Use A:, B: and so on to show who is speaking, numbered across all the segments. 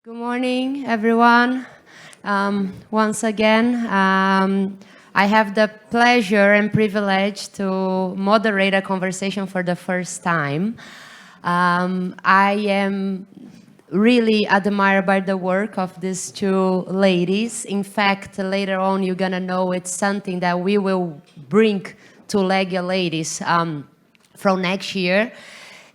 A: Good morning, everyone. Once again, I have the pleasure and privilege to moderate a conversation for the first time. I am really admired by the work of these two ladies. In fact, later on, you're going to know it's something that we will bring to Legia Ladies from next year.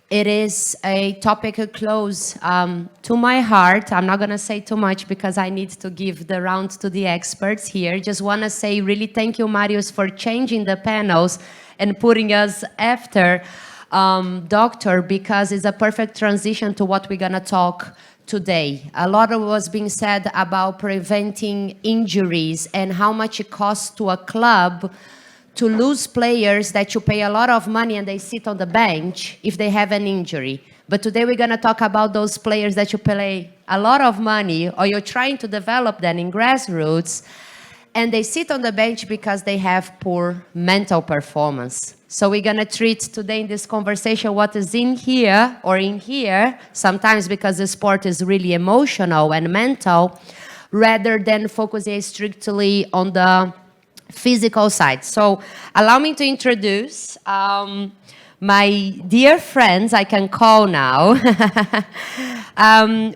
A: It is a topic close to my heart. I'm not going to say too much because I need to give the round to the experts here. Just want to say really thank you, Marius, for changing the panels and putting us after doctor, because it's a perfect transition to what we're going to talk today. A lot of was being said about preventing injuries and how much it costs to a club to lose players that you pay a lot of money and they sit on the bench if they have an injury. But today we're going to talk about those players that you pay a lot of money or you're trying to develop them in grassroots and they sit on the bench because they have poor mental performance. So we're going to treat today in this conversation what is in here or in here, sometimes because the sport is really emotional and mental, rather than focusing strictly on the physical side. So allow me to introduce my dear friends, I can call now.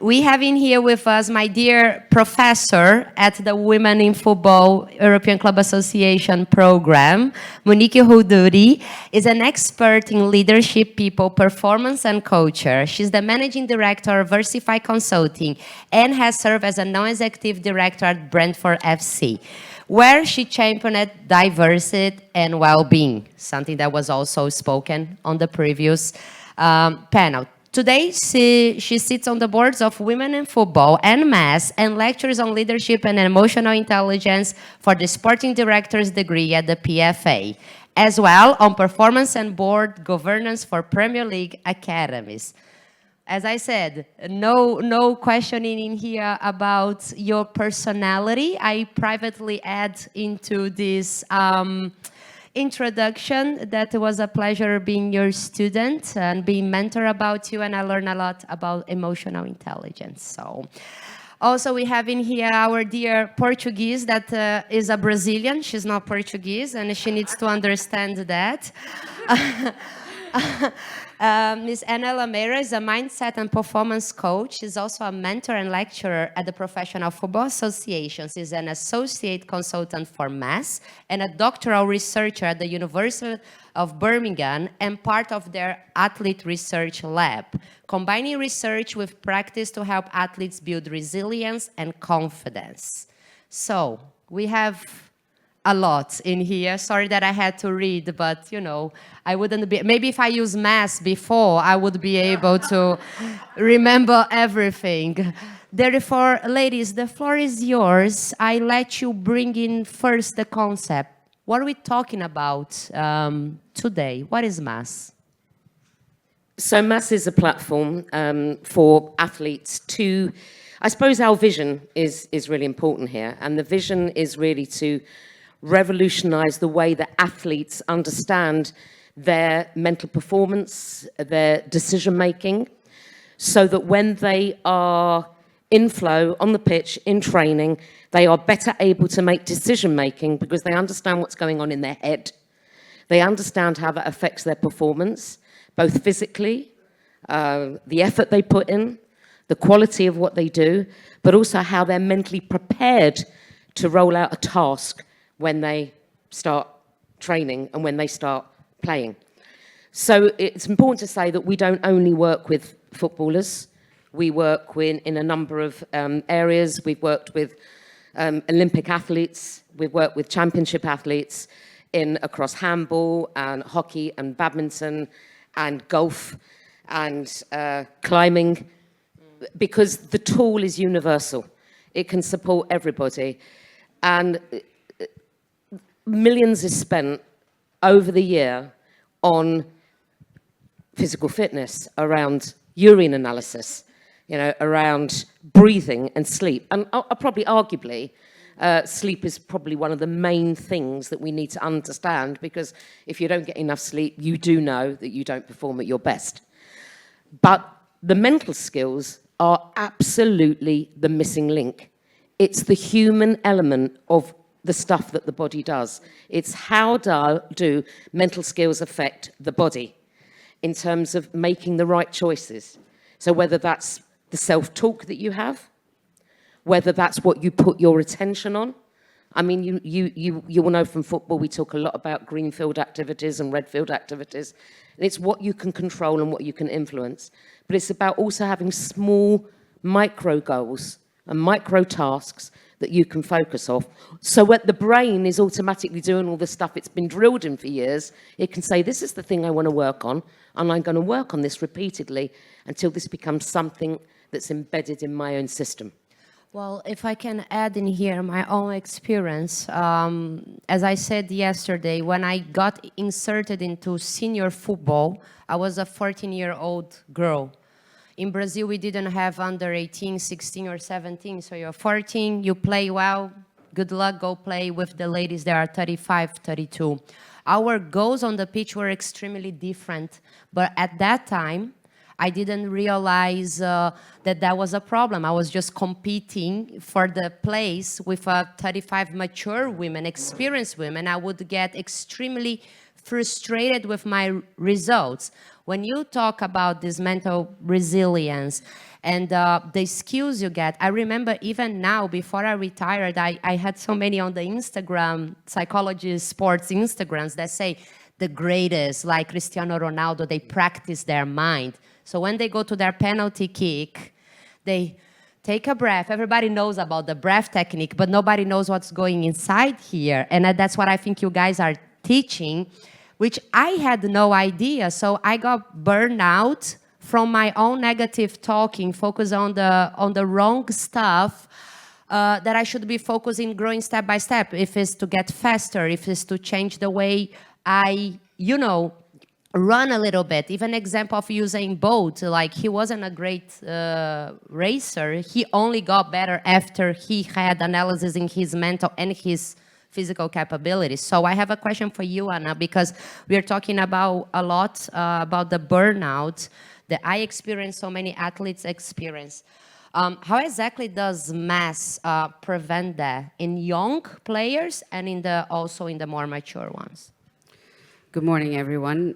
A: We have in here with us my dear professor at the Women in Football European Club Association program. Monique Choudhuri is an expert in leadership, people, performance, and culture. She's the managing director of Versify Consulting and has served as a non-executive director at Brentford FC, where she championed diversity and well-being, something that was also spoken on the previous panel. Today, she sits on the boards of Women in Football and MAS and lectures on leadership and emotional intelligence for the Sporting Director's degree at the PFA, as well on performance and board governance for Premier League academies. As I said, no questioning in here about your personality. I privately add into this introduction that it was a pleasure being your student and being mentor about you, and I learned a lot about emotional intelligence. So, also we have in here our dear Portuguese that is a Brazilian. She's not Portuguese, and she needs to understand that. Ms. Anna Lameiras is a mindset and performance coach. She's also a mentor and lecturer at the Professional Football Association. She's an associate consultant for MAS and a doctoral researcher at the University of Birmingham and part of their athlete research lab, combining research with practice to help athletes build resilience and confidence. So we have a lot in here. Sorry that I had to read, but you know, I wouldn't be, maybe if I use math before, I would be able to remember everything. Therefore, ladies, the floor is yours. I let you bring in first the concept. What are we talking about today? What is math?
B: So MAS is a platform for athletes to, I suppose our vision is really important here. And the vision is really to revolutionize the way that athletes understand their mental performance, their decision making, so that when they are in flow, on the pitch, in training, they are better able to make decision making because they understand what's going on in their head. They understand how that affects their performance, both physically, the effort they put in, the quality of what they do, but also how they're mentally prepared to roll out a task when they start training and when they start playing. So it's important to say that we don't only work with footballers. We work in a number of areas. We've worked with Olympic athletes. We've worked with championship athletes across handball and hockey and badminton and golf and climbing, because the tool is universal. It can support everybody. And millions is spent over the year on physical fitness, around urine analysis, you know, around breathing and sleep. And probably arguably, sleep is probably one of the main things that we need to understand, because if you don't get enough sleep, you do know that you don't perform at your best. But the mental skills are absolutely the missing link. It's the human element of the stuff that the body does. It's how do mental skills affect the body in terms of making the right choices. So whether that's the self-talk that you have, whether that's what you put your attention on. I mean, you will know from football, we talk a lot about greenfield activities and redfield activities. And it's what you can control and what you can influence. But it's about also having small micro goals and micro tasks that you can focus on. So when the brain is automatically doing all the stuff it's been drilled in for years, it can say, this is the thing I want to work on, and I'm going to work on this repeatedly until this becomes something that's embedded in my own system.
A: Well, if I can add in here my own experience, as I said yesterday, when I got inserted into senior football, I was a 14-year-old girl. In Brazil, we didn't have under 18, 16 or 17, so you're 14, you play well, good luck, go play with the ladies that are 35, 32. Our goals on the pitch were extremely different, but at that time, I didn't realize that was a problem. I was just competing for the place with 35 mature women, experienced women. I would get extremely frustrated with my results. When you talk about this mental resilience and the skills you get, I remember even now, before I retired, I had so many on the Instagram, psychology sports Instagrams that say the greatest, like Cristiano Ronaldo, they practice their mind. So when they go to their penalty kick, they take a breath. Everybody knows about the breath technique, but nobody knows what's going inside here. And that's what I think you guys are teaching, which I had no idea. So I got burnout from my own negative talking, focus on the wrong stuff that I should be focusing, growing step by step. If it's to get faster, if it's to change the way I, run a little bit. Even example of Usain Bolt, like he wasn't a great racer. He only got better after he had analysis in his mental and his physical capabilities. So I have a question for you, Anna, because we are talking about a lot about the burnout that I experience, so many athletes experience. How exactly does mass prevent that in young players and also in the more mature ones?
C: Good morning, everyone.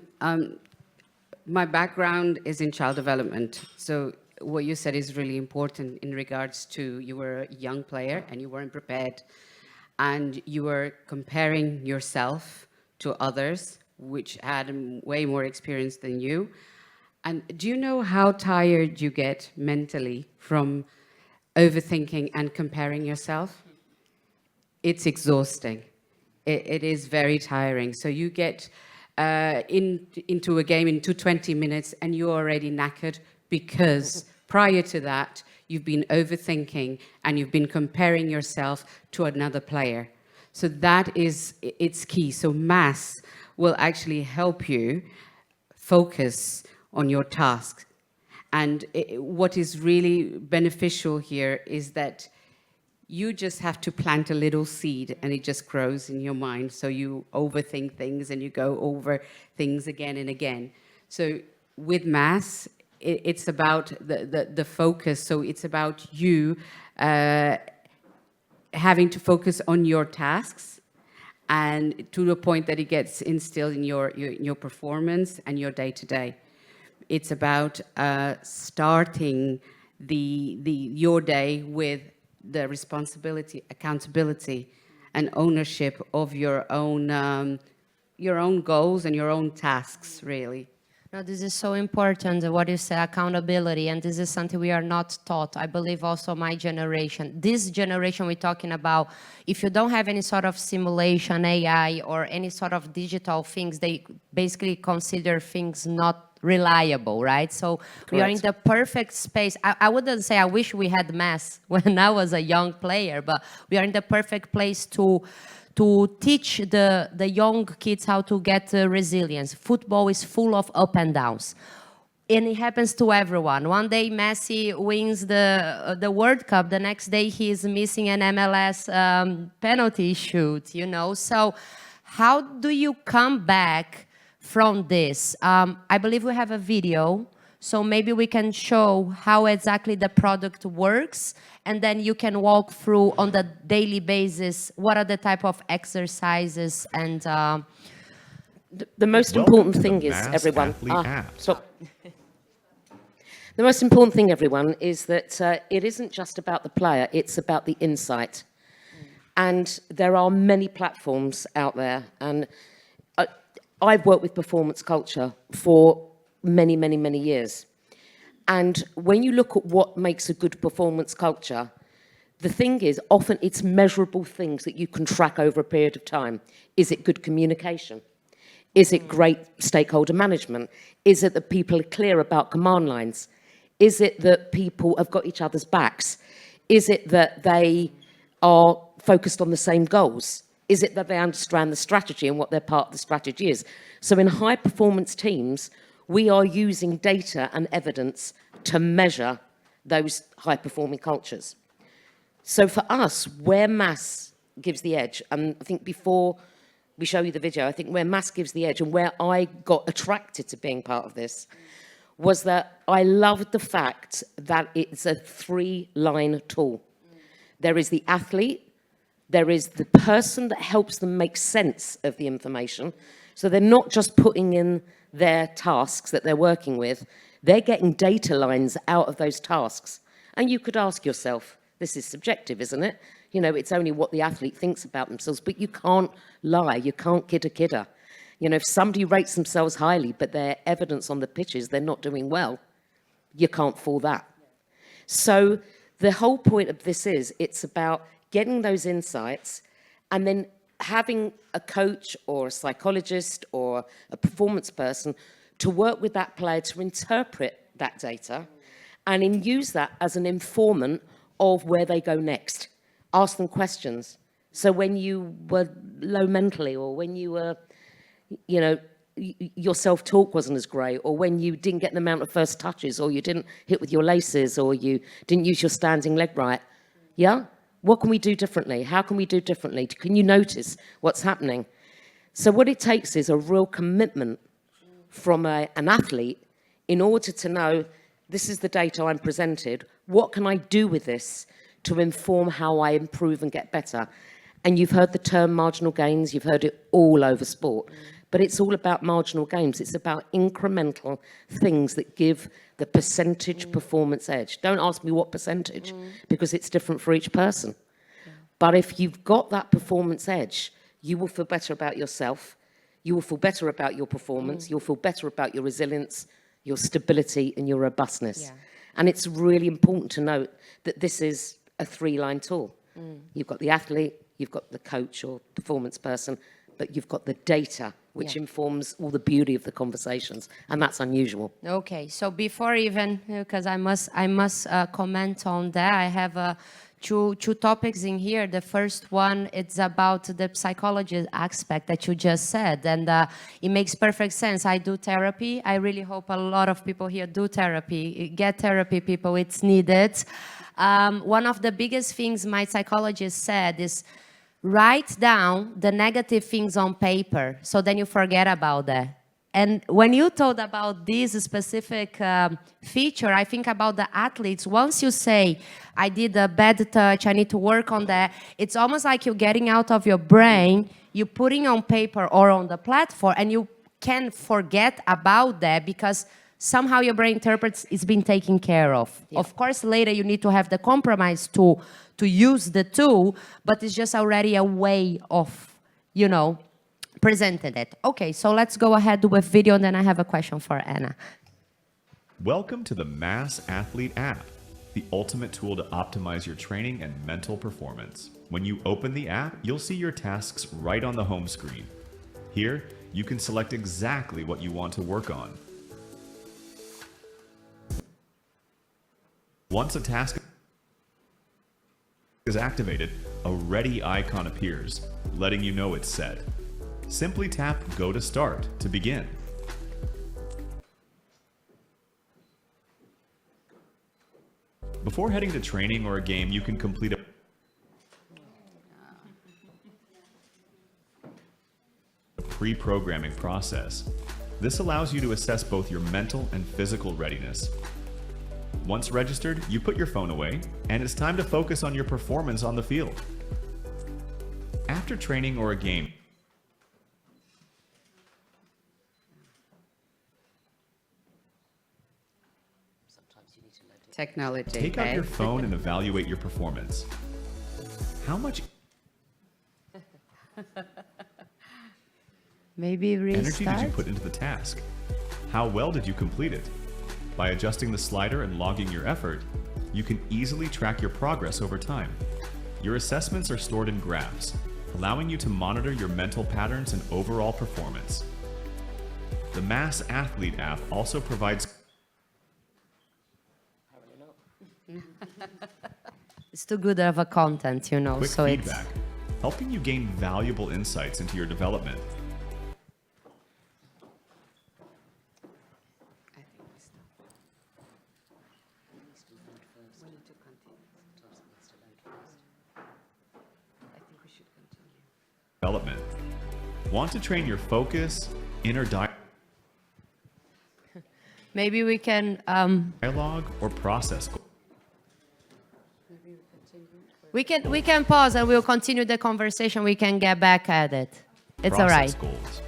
C: My background is in child development. So what you said is really important in regards to you were a young player and you weren't prepared. And you were comparing yourself to others, which had way more experience than you. And do you know how tired you get mentally from overthinking and comparing yourself? It's exhausting. It is very tiring. So you get into a game into 20 minutes and you're already knackered because prior to that, you've been overthinking and you've been comparing yourself to another player. So that is, it's key. So mass will actually help you focus on your task. And what is really beneficial here is that you just have to plant a little seed and it just grows in your mind. So you overthink things and you go over things again and again. So with mass, it's about the focus. So it's about you having to focus on your tasks and to the point that it gets instilled in your performance and your day-to-day. It's about starting your day with the responsibility, accountability, and ownership of your own goals and your own tasks, really.
A: No, this is so important, what you say, accountability, and this is something we are not taught. I believe also my generation. This generation we're talking about, if you don't have any sort of simulation, AI, or any sort of digital things, they basically consider things not reliable, right? So
B: Correct.
A: We are in the perfect space. I wouldn't say I wish we had mass when I was a young player, but we are in the perfect place to teach the young kids how to get resilience. Football is full of up and downs. And it happens to everyone. One day Messi wins the World Cup, the next day he is missing an MLS penalty shoot, So how do you come back from this? I believe we have a video. So maybe we can show how exactly the product works, and then you can walk through on the daily basis what are the type of exercises and
B: the most
D: Welcome
B: important
D: to
B: thing
D: the
B: is,
D: Mass
B: everyone.
D: Athlete app.
B: Stop. The most important thing, everyone, is that it isn't just about the player, it's about the insight. And there are many platforms out there. And I've worked with performance culture for many, many, many years. And when you look at what makes a good performance culture, the thing is, often it's measurable things that you can track over a period of time. Is it good communication? Is it great stakeholder management? Is it that people are clear about command lines? Is it that people have got each other's backs? Is it that they are focused on the same goals? Is it that they understand the strategy and what their part of the strategy is? So in high performance teams, we are using data and evidence to measure those high performing cultures. So for us, where mass gives the edge, and I think before we show you the video, I think where mass gives the edge and where I got attracted to being part of this was that I loved the fact that it's a 3-line tool. There is the athlete, there is the person that helps them make sense of the information. So they're not just putting in their tasks that they're working with, they're getting data lines out of those tasks. And you could ask yourself, this is subjective, isn't it? You know, it's only what the athlete thinks about themselves, but you can't lie, you can't kid a kidder. You know, if somebody rates themselves highly, but their evidence on the pitch is they're not doing well, you can't fool that. So the whole point of this is, it's about getting those insights and then having a coach or a psychologist or a performance person to work with that player to interpret that data and then use that as an informant of where they go next. Ask them questions. So when you were low mentally, or when you were, you know, your self-talk wasn't as great, or when you didn't get the amount of first touches, or you didn't hit with your laces, or you didn't use your standing leg right, yeah? What can we do differently? How can we do differently? Can you notice what's happening? So what it takes is a real commitment from an athlete in order to know, this is the data I'm presented, what can I do with this to inform how I improve and get better? And you've heard the term marginal gains, you've heard it all over sport, but it's all about marginal gains. It's about incremental things that give the percentage performance edge. Don't ask me what percentage, because it's different for each person. But if you've got that performance edge, you will feel better about yourself, you will feel better about your performance, you'll feel better about your resilience, your stability, and your robustness. Yeah. And it's really important to note that this is a 3-line tool. You've got the athlete, you've got the coach or performance person, but you've got the data, which informs all the beauty of the conversations, and that's unusual.
A: Okay, so before even, because I must comment on that, I have two topics in here. The first one, it's about the psychology aspect that you just said, and it makes perfect sense. I do therapy. I really hope a lot of people here do therapy. Get therapy, people, it's needed. One of the biggest things my psychologist said is, write down the negative things on paper, so then you forget about that. And when you told about this specific feature, I think about the athletes. Once you say, I did a bad touch, I need to work on that, it's almost like you're getting out of your brain, you're putting on paper or on the platform, and you can forget about that because somehow your brain interprets it's been taken care of. Yeah. Of course, later you need to have the compromise to use the tool, but it's just already a way of, you know, presenting it. Okay, so let's go ahead with video, and then I have a question for Anna.
D: Welcome to the Mass Athlete app, the ultimate tool to optimize your training and mental performance. When you open the app, you'll see your tasks right on the home screen. Here, you can select exactly what you want to work on. Once a task is activated, a ready icon appears, letting you know it's set. Simply tap Go to Start to begin. Before heading to training or a game, you can complete a pre-programming process. This allows you to assess both your mental and physical readiness. Once registered, you put your phone away, and it's time to focus on your performance on the field. After training or a game,
C: Technology.
D: take out
C: okay?
D: your phone and evaluate your performance. How much
A: Maybe restart.
D: energy did you put into the task? How well did you complete it? By adjusting the slider and logging your effort, you can easily track your progress over time. Your assessments are stored in graphs, allowing you to monitor your mental patterns and overall performance. The Mass Athlete app also provides
A: It's too good of a content, you know,
D: quick
A: so it's...
D: feedback, helping you gain valuable insights into your development.
C: I think we stop. We need to continue. I think we should continue.
D: Development. Want to train your focus, inner
A: Maybe we can...
D: dialogue, or process goals?
A: We can pause and we'll continue the conversation. We can get back at it. It's all right.
D: Process goals.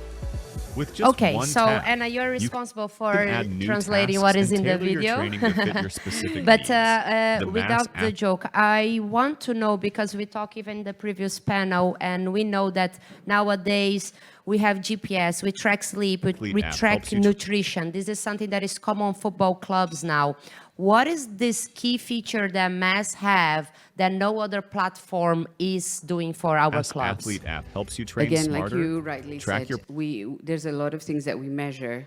D: With just
A: Okay,
D: one
A: so
D: tap,
A: Anna, you're
D: you
A: responsible for
D: can add new
A: translating
D: tasks
A: what is
D: and
A: in the
D: tailor your
A: video.
D: training to fit your specific
A: But
D: needs. The
A: without
D: Mass
A: the
D: app
A: joke, I want to know, because we talked even in the previous panel, and we know that nowadays we have GPS, we track sleep, we
D: Athlete app
A: track
D: helps you
A: nutrition. This is something that is common on football clubs now. What is this key feature that Mass have that no other platform is doing for our
D: Mass
A: clubs?
D: Athlete app helps you train
C: Again,
D: smarter,
C: like you rightly
D: track
C: said, there's a lot of things that we measure.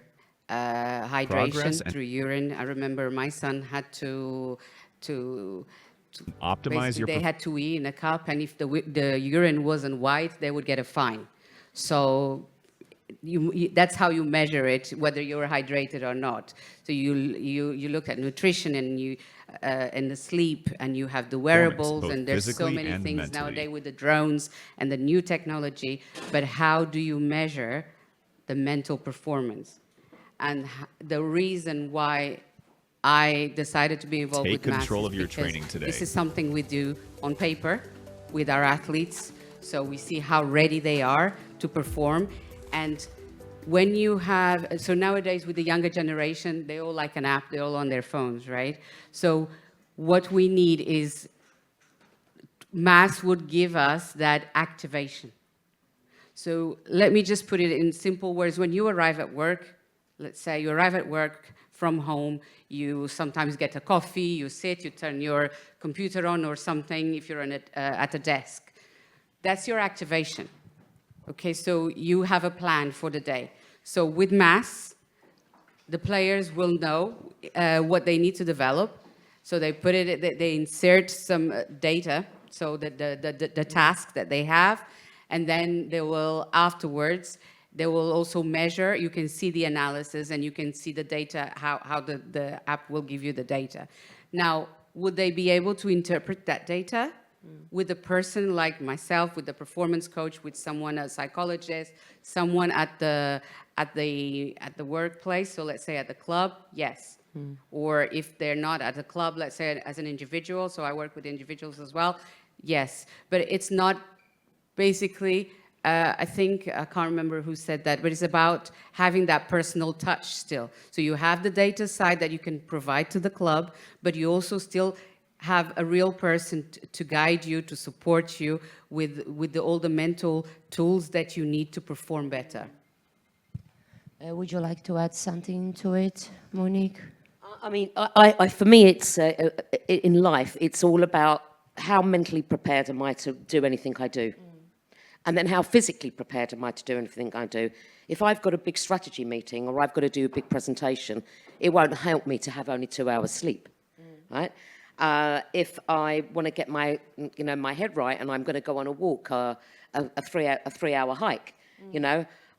C: Hydration
D: Progress and-
C: through urine. I remember my son had to
D: optimize
C: basically
D: your
C: they had to wee in a cup, and if the urine wasn't white, they would get a fine. So that's how you measure it, whether you're hydrated or not. So you look at nutrition and the sleep, and you have the wearables,
D: both
C: and there's so
D: physically
C: many
D: and
C: things
D: mentally.
C: nowadays with the drones and the new technology. But how do you measure the mental performance? And the reason why I decided to be involved
D: Take
C: with Mass
D: control
C: is
D: of your
C: because
D: training today.
C: This is something we do on paper with our athletes, so we see how ready they are to perform. And when you have, so nowadays with the younger generation, they all like an app, they're all on their phones, right? So what we need is, Mass would give us that activation. So let me just put it in simple words. When you arrive at work, let's say you arrive at work from home, you sometimes get a coffee, you sit, you turn your computer on or something if you're at a desk. That's your activation. Okay, so you have a plan for the day. So with Mass, the players will know what they need to develop. So they put it, they insert some data, so that the task that they have, and then they will afterwards, they will also measure. You can see the analysis, and you can see the data, how the app will give you the data. Now, would they be able to interpret that data? With a person like myself, with a performance coach, with someone, a psychologist, someone at the workplace, so let's say at the club, yes. Or if they're not at the club, let's say as an individual, so I work with individuals as well, yes. But it's not basically, I think, I can't remember who said that, but it's about having that personal touch still. So you have the data side that you can provide to the club, but you also still have a real person to guide you, to support you with all the mental tools that you need to perform better.
A: Would you like to add something to it, Monique?
B: I mean, for me, it's in life, it's all about how mentally prepared am I to do anything I do. And then how physically prepared am I to do anything I do. If I've got a big strategy meeting or I've got to do a big presentation, it won't help me to have only 2 hours sleep, right? If I want to get my head right and I'm going to go on a walk, a 3-hour hike,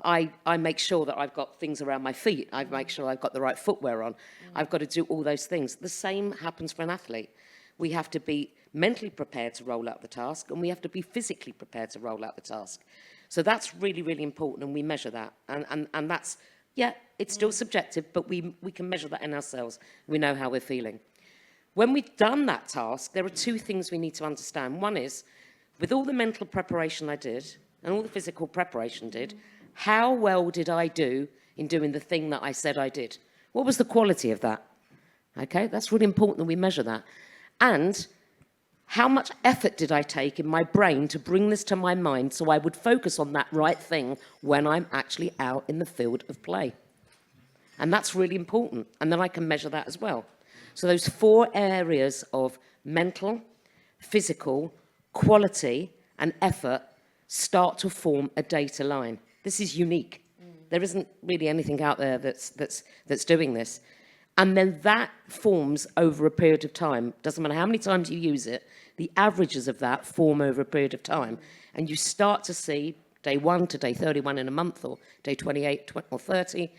B: I make sure that I've got things around my feet. I make sure I've got the right footwear on. I've got to do all those things. The same happens for an athlete. We have to be mentally prepared to roll out the task, and we have to be physically prepared to roll out the task. So that's really, really important, and we measure that. And that's Yeah, it's still subjective, but we can measure that in ourselves. We know how we're feeling. When we've done that task, there are two things we need to understand. One is, with all the mental preparation I did and all the physical preparation did, how well did I do in doing the thing that I said I did? What was the quality of that? Okay, that's really important that we measure that. And how much effort did I take in my brain to bring this to my mind so I would focus on that right thing when I'm actually out in the field of play? And that's really important. And then I can measure that as well. So those 4 areas of mental, physical, quality, and effort start to form a data line. This is unique. There isn't really anything out there that's doing this. And then that forms over a period of time. Doesn't matter how many times you use it, the averages of that form over a period of time. And you start to see day 1 to day 31 in a month, or day 28 or 30,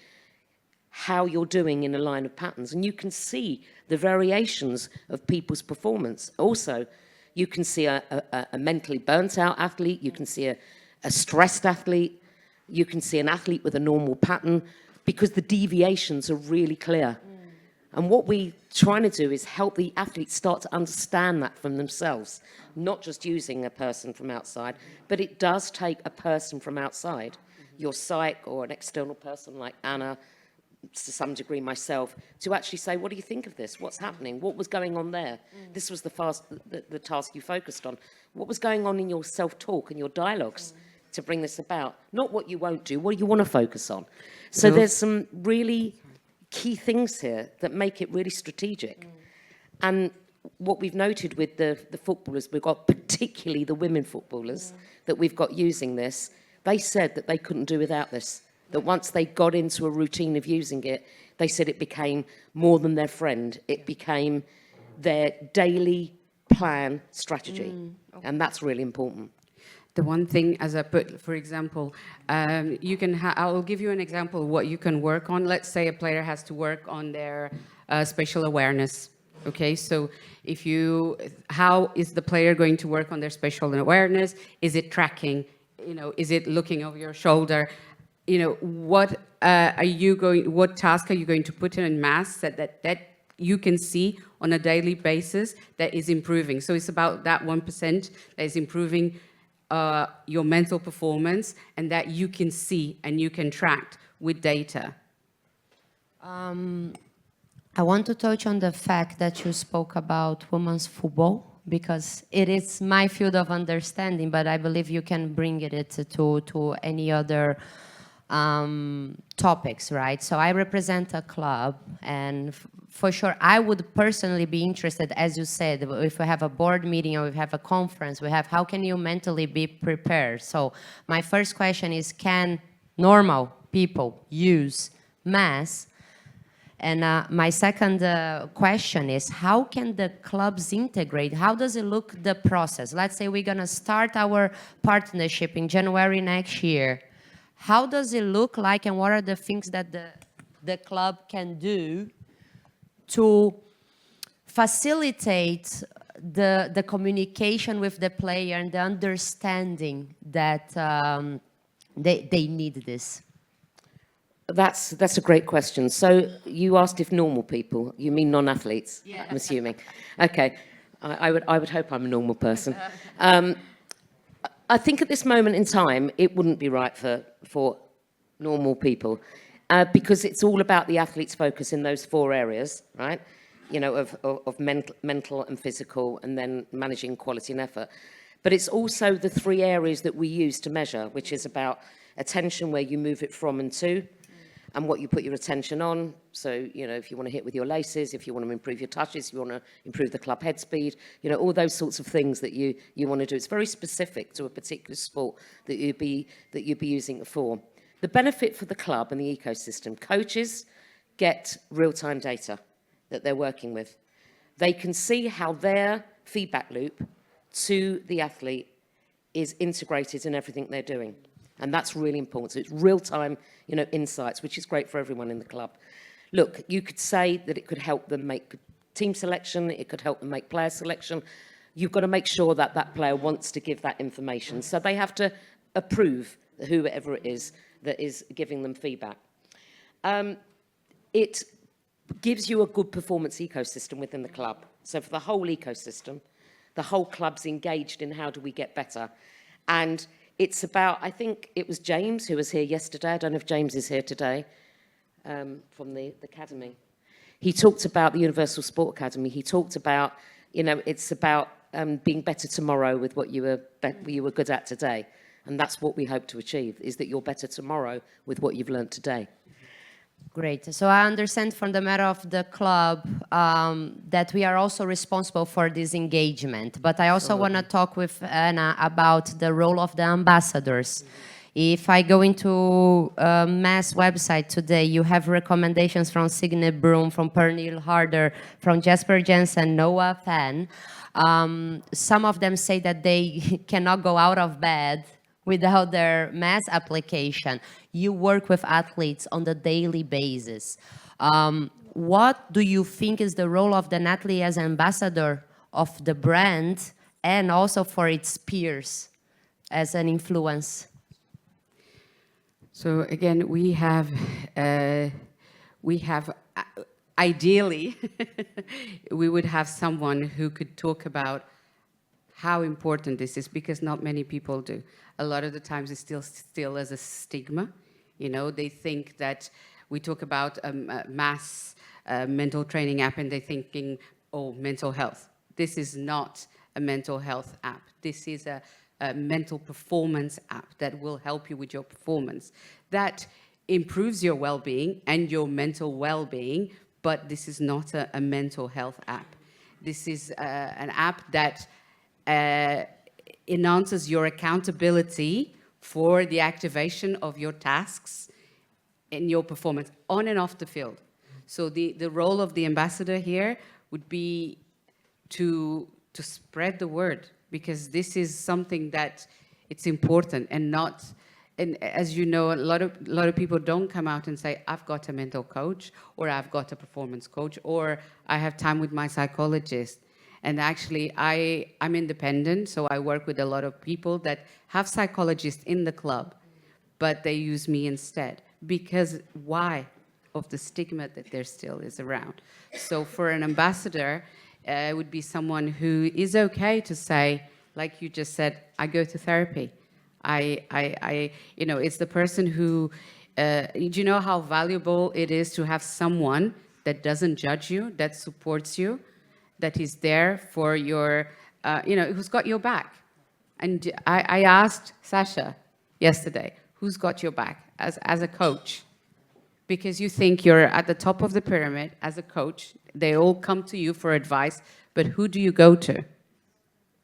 B: how you're doing in a line of patterns. And you can see the variations of people's performance. Also, you can see a mentally burnt out athlete, you can see a stressed athlete, you can see an athlete with a normal pattern, because the deviations are really clear. And what we're trying to do is help the athletes start to understand that from themselves, not just using a person from outside, but it does take a person from outside, your psych or an external person like Anna, to some degree myself, to actually say, what do you think of this? What's happening? What was going on there? This was the task you focused on. What was going on in your self-talk and your dialogues to bring this about? Not what you won't do, what do you want to focus on? So there's some really key things here that make it really strategic. And what we've noted with the footballers, we've got particularly the women footballers that we've got using this, they said that they couldn't do without this. That once they got into a routine of using it, they said it became more than their friend. It became their daily plan strategy. And that's really important.
C: The one thing, as I put, for example, you can. I will give you an example of what you can work on. Let's say a player has to work on their spatial awareness. Okay, so how is the player going to work on their spatial awareness? Is it tracking? Is it looking over your shoulder? What task are you going to put in mass that you can see on a daily basis that is improving? So it's about that 1% that is improving your mental performance, and that you can see and you can track with data.
A: I want to touch on the fact that you spoke about women's football, because it is my field of understanding, but I believe you can bring it to any other topics, right? So I represent a club, and for sure I would personally be interested, as you said, if we have a board meeting or we have a conference, how can you mentally be prepared? So my first question is, can normal people use mass? And my second question is, how can the clubs integrate? How does it look, the process? Let's say we're gonna start our partnership in January next year. How does it look like, and what are the things that the club can do to facilitate the communication with the player and the understanding that they need this?
B: That's a great question. So you asked if normal people, you mean non-athletes, yeah. I'm assuming. Okay, I would hope I'm a normal person. I think at this moment in time, it wouldn't be right for normal people, because it's all about the athlete's focus in those 4 areas, right? Of mental and physical, and then managing quality and effort. But it's also the 3 areas that we use to measure, which is about attention, where you move it from and to, and what you put your attention on. So, if you want to hit with your laces, if you want to improve your touches, if you want to improve the club head speed, all those sorts of things that you want to do. It's very specific to a particular sport that you'd be using it for. The benefit for the club and the ecosystem, coaches get real-time data that they're working with. They can see how their feedback loop to the athlete is integrated in everything they're doing. And that's really important. So it's real-time, insights, which is great for everyone in the club. Look, you could say that it could help them make team selection, it could help them make player selection. You've got to make sure that that player wants to give that information. So they have to approve whoever it is that is giving them feedback. It gives you a good performance ecosystem within the club. So for the whole ecosystem, the whole club's engaged in how do we get better. And it's about, I think it was James who was here yesterday. I don't know if James is here today, from the academy. He talked about the Universal Sport Academy. He talked about, you know, it's about being better tomorrow with what you were good at today. And that's what we hope to achieve, is that you're better tomorrow with what you've learned today.
A: Great. So I understand from the matter of the club that we are also responsible for this engagement. But I also want to talk with Anna about the role of the ambassadors. If I go into MAS website today, you have recommendations from Signe Broom, from Pernille Harder, from Jesper Jensen, Noah Fan. Some of them say that they cannot go out of bed without their MAS application. You work with athletes on the daily basis. What do you think is the role of an athlete as ambassador of the brand and also for its peers as an influence?
C: So again, we have ideally, we would have someone who could talk about how important this is, because not many people do. A lot of the times it's still as a stigma. You know, they think that we talk about MAS mental training app and they're thinking, oh, mental health. This is not a mental health app. This is a mental performance app that will help you with your performance. That improves your well-being and your mental well-being, but this is not a mental health app. This is an app that enhances your accountability for the activation of your tasks in your performance on and off the field. So the role of the ambassador here would be to spread the word, because this is something that it's important and not, and as you know, a lot of people don't come out and say, I've got a mental coach, or I've got a performance coach, or I have time with my psychologist. And actually, I'm independent, so I work with a lot of people that have psychologists in the club, but they use me instead. Because why? Of the stigma that there still is around. So for an ambassador, it would be someone who is okay to say, like you just said, I go to therapy. You know, it's the person who, do you know how valuable it is to have someone that doesn't judge you, that supports you, that is there for your, you know, who's got your back. And I asked Sasha yesterday, who's got your back as a coach? Because you think you're at the top of the pyramid as a coach, they all come to you for advice, but who do you go to?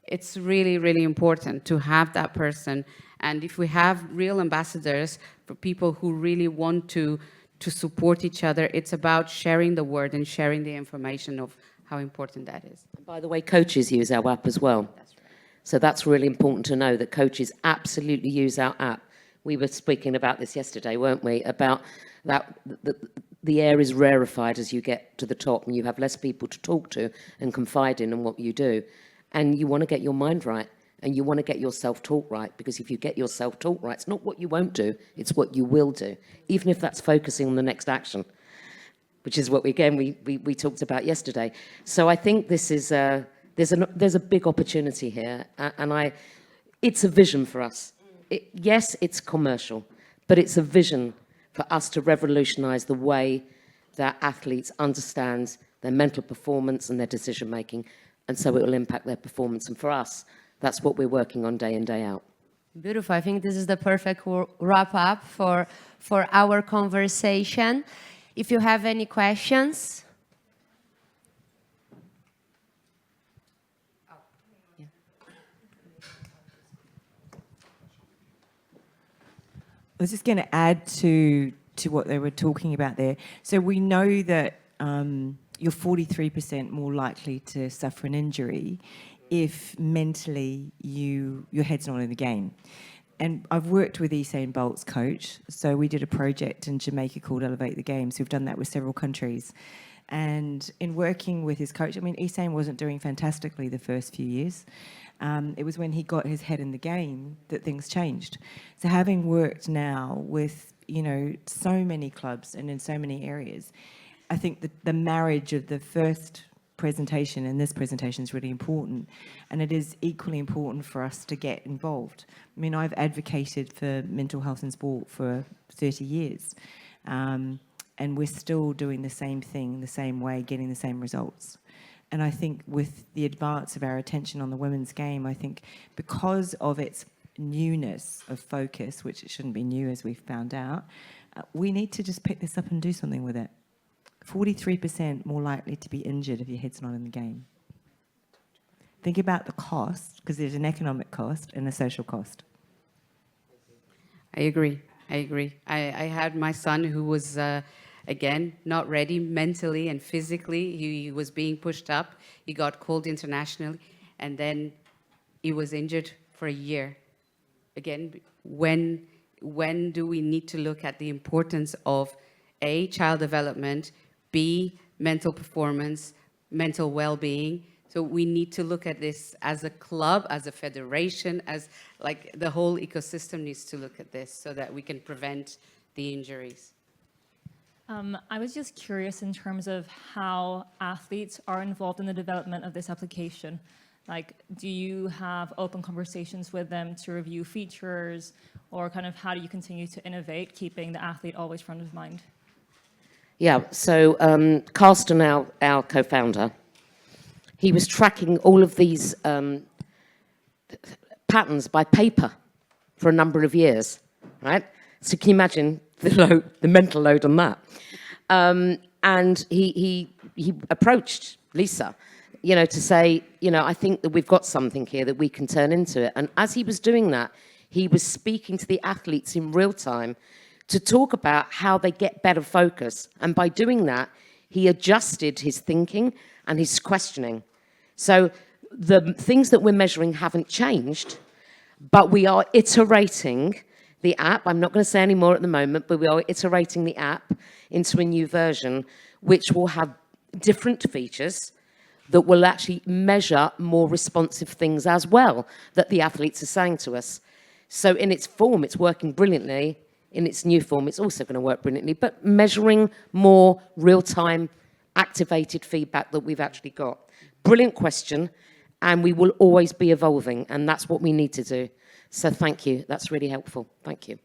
C: It's really, really important to have that person. And if we have real ambassadors for people who really want to support each other, it's about sharing the word and sharing the information of how important that is.
B: By the way, coaches use our app as well. That's right. So that's really important to know, that coaches absolutely use our app. We were speaking about this yesterday, weren't we? About that the air is rarefied as you get to the top and you have less people to talk to and confide in what you do. And you want to get your mind right and you want to get your self-talk right, because if you get your self-talk right, it's not what you won't do, it's what you will do, even if that's focusing on the next action, which is what we talked about yesterday. So I think this is there's a big opportunity here, and it's a vision for us. Yes, it's commercial, but it's a vision for us to revolutionize the way that athletes understand their mental performance and their decision making, and so it will impact their performance. And for us, that's what we're working on day in, day out.
A: Beautiful. I think this is the perfect wrap up for our conversation. If you have any questions.
E: I was just going to add to what they were talking about there. So we know that you're 43% more likely to suffer an injury if mentally your head's not in the game. And I've worked with Usain Bolt's coach. So we did a project in Jamaica called Elevate the Game. So we've done that with several countries. And in working with his coach, I mean, Usain wasn't doing fantastically the first few years. It was when he got his head in the game that things changed. So having worked now with you know, so many clubs and in so many areas. I think that the marriage of the first presentation and this presentation is really important, and it is equally important for us to get involved. I mean, I've advocated for mental health in sport for 30 years, and we're still doing the same thing, the same way, getting the same results. And I think with the advance of our attention on the women's game, I think because of its newness of focus, which it shouldn't be new as we've found out, we need to just pick this up and do something with it. 43% more likely to be injured if your head's not in the game. Think about the cost, because there's an economic cost and a social cost.
C: I agree. I had my son who was, again, not ready mentally and physically. He was being pushed up. He got called internationally, and then he was injured for a year. Again, when do we need to look at the importance of A, child development, B, mental performance, mental well-being? So we need to look at this as a club, as a federation, as like the whole ecosystem needs to look at this so that we can prevent the injuries.
F: I was just curious in terms of how athletes are involved in the development of this application. Like, do you have open conversations with them to review features, or kind of how do you continue to innovate, keeping the athlete always front of mind?
B: Yeah, so Carsten, our co-founder, he was tracking all of these patterns by paper for a number of years, right? So can you imagine the mental load on that? And he approached Lisa, you know, to say, you know, I think that we've got something here that we can turn into it. And as he was doing that, he was speaking to the athletes in real time to talk about how they get better focus. And by doing that, he adjusted his thinking and his questioning. So the things that we're measuring haven't changed, but we are iterating the app. I'm not going to say any more at the moment, but we are iterating the app into a new version, which will have different features that will actually measure more responsive things as well that the athletes are saying to us. So in its form, it's working brilliantly. In its new form, it's also going to work brilliantly, but measuring more real-time activated feedback that we've actually got. Brilliant question, and we will always be evolving, and that's what we need to do. So thank you. That's really helpful. Thank you.